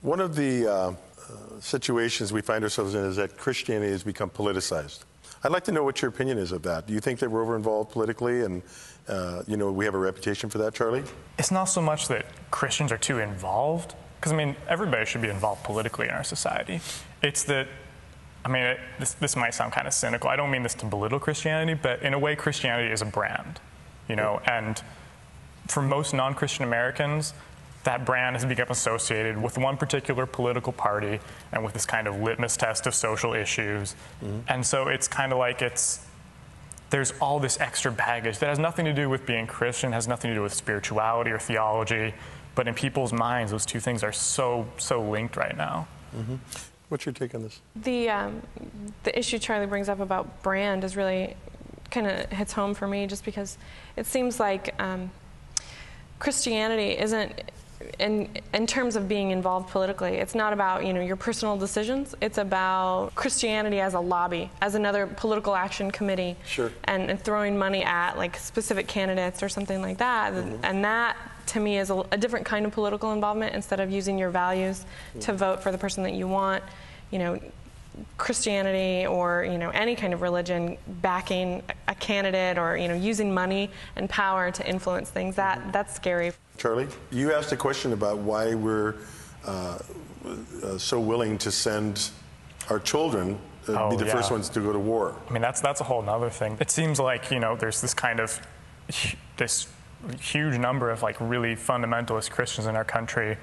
One of the situations we find ourselves in is that Christianity has become politicized. I'd like to know what your opinion is of that. Do you think that we're over-involved politically and, we have a reputation for that, Charlie? It's not so much that Christians are too involved, because, everybody should be involved politically in our society. It's that, this might sound kind of cynical. I don't mean this to belittle Christianity, but in a way, Christianity is a brand, and for most non-Christian Americans, that brand has become associated with one particular political party and with this kind of litmus test of social issues. Mm-hmm. And so it's kind of like there's all this extra baggage that has nothing to do with being Christian, has nothing to do with spirituality or theology, but in people's minds, those two things are so linked right now. Mm-hmm. What's your take on this? The issue Charlie brings up about brand is really kind of hits home for me, just because it seems like Christianity isn't, in terms of being involved politically, it's not about your personal decisions. It's about Christianity as a lobby, as another political action committee, sure, and throwing money at like specific candidates or something like that. Mm-hmm. And that, to me, is a different kind of political involvement. Instead of using your values to vote for the person that you want, Christianity or any kind of religion backing a candidate or using money and power to influence things, that's scary. Charlie, you asked a question about why we're so willing to send our children be the first ones to go to war. That's a whole other thing. It seems like there's this kind of this huge number of really fundamentalist Christians in our country.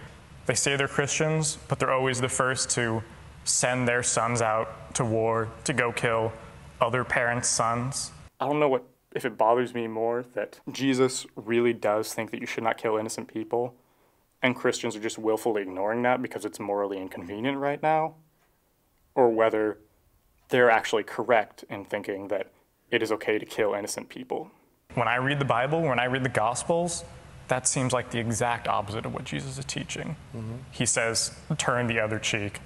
They say they're Christians, but they're always the first to send their sons out to war to go kill other parents' sons. I don't know if it bothers me more that Jesus really does think that you should not kill innocent people, and Christians are just willfully ignoring that because it's morally inconvenient right now, or whether they're actually correct in thinking that it is okay to kill innocent people. When I read the Bible, when I read the Gospels, that seems like the exact opposite of what Jesus is teaching. Mm-hmm. He says, turn the other cheek.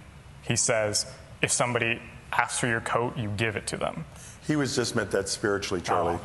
He says, if somebody asks for your coat, you give it to them. He was just meant that spiritually, Charlie.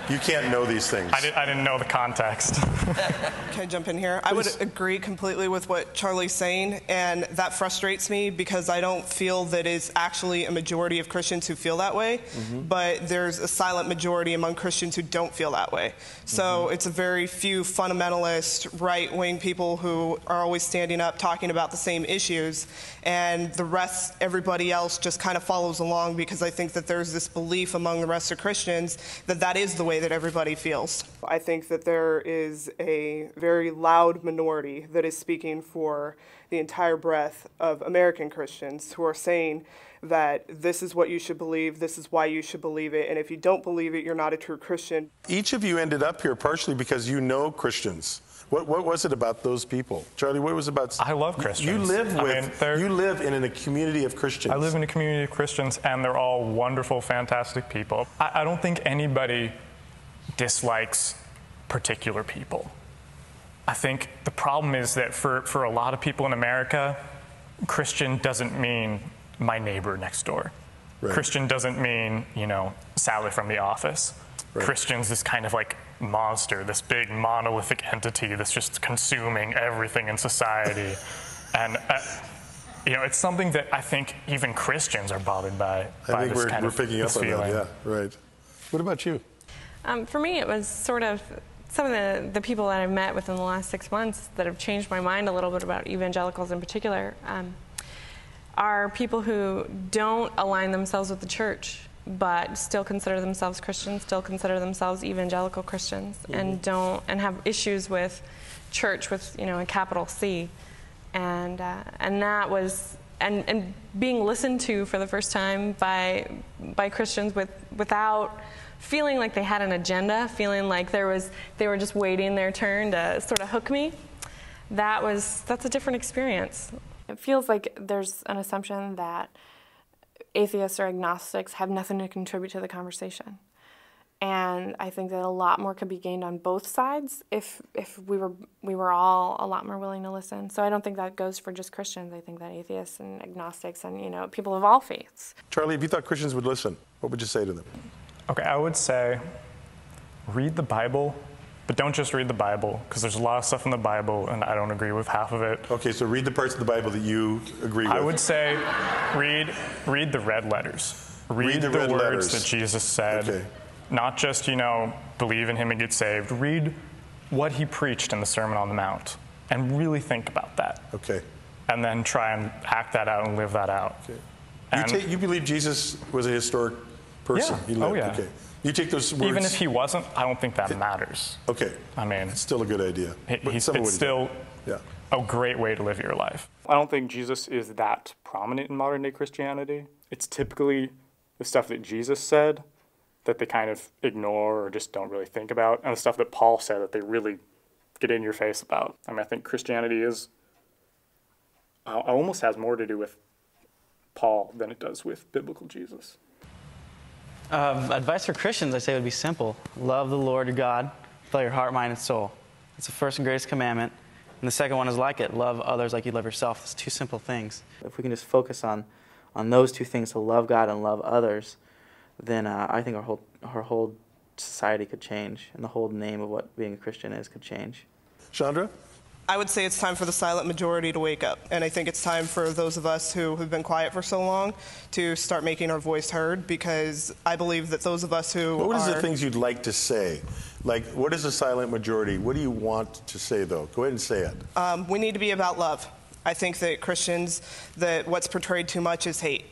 You can't know these things. I didn't know the context. Can I jump in here? Please. I would agree completely with what Charlie's saying, and that frustrates me because I don't feel that it's actually a majority of Christians who feel that way, mm-hmm. but there's a silent majority among Christians who don't feel that way. So mm-hmm. it's a very few fundamentalist, right-wing people who are always standing up talking about the same issues, and the rest, everybody else, just kind of follows along because I think that there's this belief among the rest of Christians that that is the way that everybody feels. I think that there is a very loud minority that is speaking for the entire breadth of American Christians who are saying that this is what you should believe, this is why you should believe it, and if you don't believe it, you're not a true Christian. Each of you ended up here partially because you know Christians. What was it about those people? Charlie, what was it about? I love Christians. You live in a community of Christians. I live in a community of Christians, and they're all wonderful, fantastic people. I don't think anybody dislikes particular people. I think the problem is that for a lot of people in America, Christian doesn't mean my neighbor next door. Right. Christian doesn't mean, Sally from The Office. Right. Christian's this kind of monster, this big monolithic entity that's just consuming everything in society. And, it's something that I think even Christians are bothered by. I think we're picking up on that, yeah, right. What about you? For me, it was sort of some of the people that I've met within the last 6 months that have changed my mind a little bit about evangelicals in particular are people who don't align themselves with the church, but still consider themselves Christians, still consider themselves evangelical Christians, mm-hmm. and have issues with church with a capital C, and that was and being listened to for the first time by Christians without feeling like they had an agenda, feeling like they were just waiting their turn to sort of hook me. That's a different experience. It feels like there's an assumption that atheists or agnostics have nothing to contribute to the conversation. And I think that a lot more could be gained on both sides if we were all a lot more willing to listen. So I don't think that goes for just Christians. I think that atheists and agnostics and people of all faiths. Charlie, if you thought Christians would listen, what would you say to them? Okay, I would say read the Bible But don't just read the Bible, because there's a lot of stuff in the Bible, and I don't agree with half of it. Okay, so read the parts of the Bible that you agree with. I would say read the red letters. Read the red words letters. that Jesus said. Okay. Not just, believe in him and get saved. Read what he preached in the Sermon on the Mount and really think about that. Okay. And then try and act that out and live that out. Okay. And You believe Jesus was a historic person? Yeah. He lived. Oh, yeah. Okay. You take those words. even if he wasn't, I don't think that matters. Okay. I mean, It's still a good idea. But it's some of what he still did. a great way to live your life. I don't think Jesus is that prominent in modern day Christianity. It's typically the stuff that Jesus said that they kind of ignore or just don't really think about, and the stuff that Paul said that they really get in your face about. I mean, I think Christianity is almost has more to do with Paul than it does with biblical Jesus. Advice for Christians, I say, would be simple. Love the Lord your God with all your heart, mind, and soul. It's the first and greatest commandment. And the second one is like it. Love others like you love yourself. It's two simple things. If we can just focus on those two things, to love God and love others, then I think our whole society could change, and the whole name of what being a Christian is could change. Chandra? I would say it's time for the silent majority to wake up. And I think it's time for those of us who have been quiet for so long to start making our voice heard, because I believe that those of us who What is the things you'd like to say? Like, what is a silent majority? What do you want to say, though? Go ahead and say it. we need to be about love. I think that Christians, that what's portrayed too much is hate.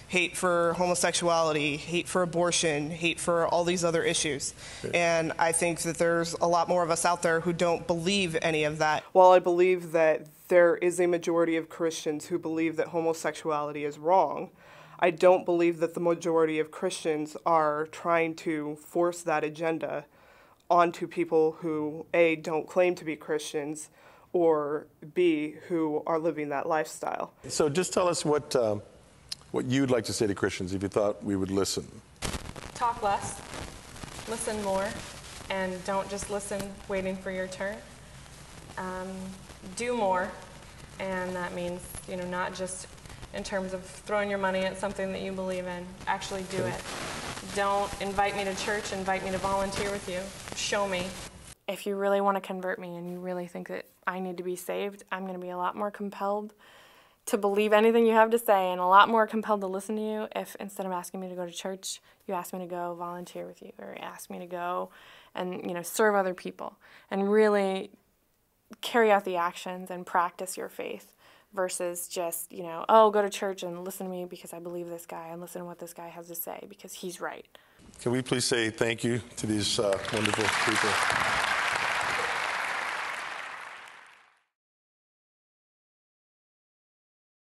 Hate for homosexuality, hate for abortion, hate for all these other issues. Okay. And I think that there's a lot more of us out there who don't believe any of that. While I believe that there is a majority of Christians who believe that homosexuality is wrong, I don't believe that the majority of Christians are trying to force that agenda onto people who, A, don't claim to be Christians, or B, who are living that lifestyle. So just tell us what you'd like to say to Christians if you thought we would listen. Talk less, listen more, and don't just listen waiting for your turn. Do more, and that means, not just in terms of throwing your money at something that you believe in. Actually do it. Don't invite me to church, invite me to volunteer with you. Show me. If you really want to convert me and you really think that I need to be saved, I'm going to be a lot more compelled to believe anything you have to say, and a lot more compelled to listen to you if instead of asking me to go to church, you ask me to go volunteer with you, or ask me to go and serve other people and really carry out the actions and practice your faith versus just go to church and listen to me because I believe this guy and listen to what this guy has to say because he's right. Can we please say thank you to these wonderful people?